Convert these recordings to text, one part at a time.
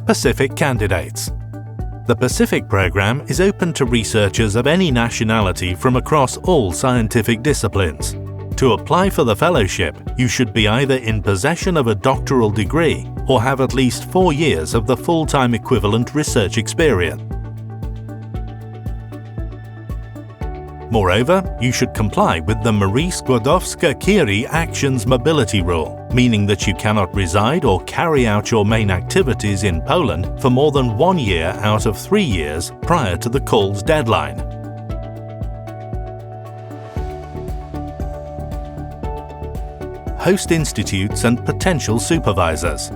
Pacific candidates. The Pacific program is open to researchers of any nationality from across all scientific disciplines. To apply for the fellowship, you should be either in possession of a doctoral degree or have at least 4 years of the full-time equivalent research experience. Moreover, you should comply with the Marie Skłodowska-Curie Actions Mobility Rule, meaning that you cannot reside or carry out your main activities in Poland for more than 1 year out of 3 years prior to the call's deadline. Host institutes and potential supervisors.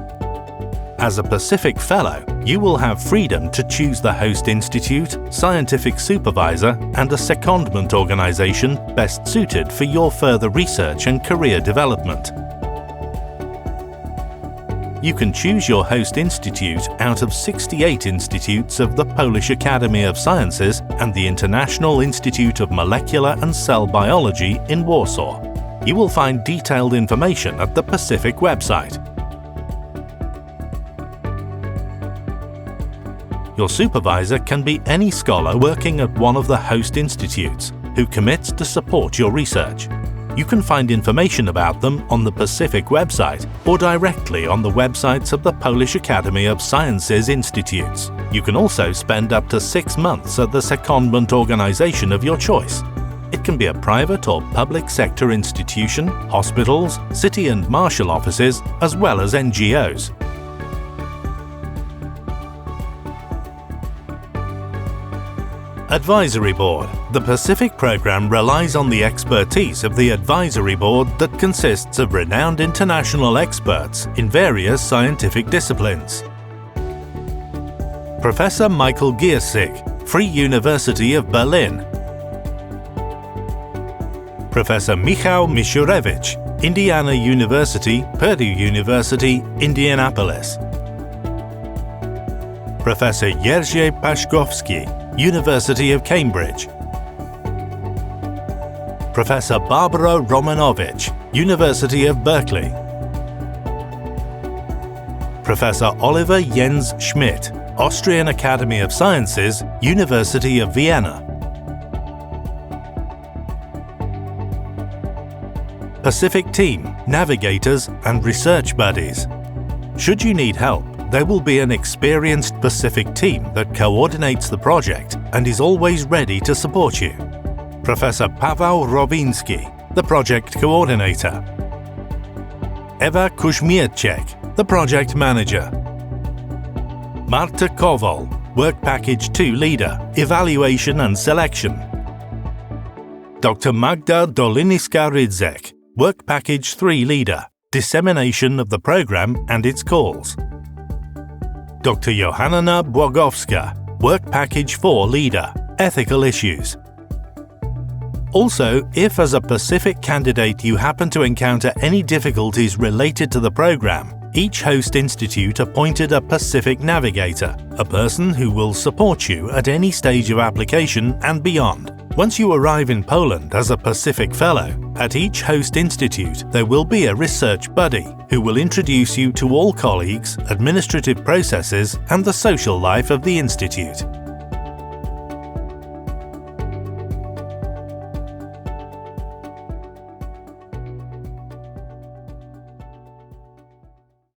As a Pacific Fellow, you will have freedom to choose the host institute, scientific supervisor, and a secondment organization best suited for your further research and career development. You can choose your host institute out of 68 institutes of the Polish Academy of Sciences and the International Institute of Molecular and Cell Biology in Warsaw. You will find detailed information at the Pacific website. Your supervisor can be any scholar working at one of the host institutes who commits to support your research. You can find information about them on the Pacific website or directly on the websites of the Polish Academy of Sciences institutes. You can also spend up to 6 months at the secondment organization of your choice. It can be a private or public sector institution, hospitals, city and marshal offices, as well as NGOs. Advisory Board. The Pacific program relies on the expertise of the Advisory Board that consists of renowned international experts in various scientific disciplines. Professor Michael Giersig, Free University of Berlin. Professor Michał Misiurewicz, Indiana University, Purdue University, Indianapolis. Professor Jerzy Paszkowski, University of Cambridge. Professor Barbara Romanowicz, University of Berkeley. Professor Oliver Jens Schmidt, Austrian Academy of Sciences, University of Vienna. Pacific Team, Navigators and Research Buddies. Should you need help, there will be an experienced Pacific team that coordinates the project and is always ready to support you. Professor Paweł Rowiński, the project coordinator. Ewa Kuźmierczak, the project manager. Marta Kowal, Work Package 2 leader, Evaluation and Selection. Dr. Magda Dolińska-Rydzek, Work Package 3 leader, Dissemination of the program and its calls. Dr. Johanna Błogowska, Work Package 4 leader, Ethical Issues. Also, if as a Pacific candidate you happen to encounter any difficulties related to the program, each host institute appointed a Pacific Navigator, a person who will support you at any stage of application and beyond. Once you arrive in Poland as a Pacific Fellow, at each host institute there will be a research buddy who will introduce you to all colleagues, administrative processes, and the social life of the institute.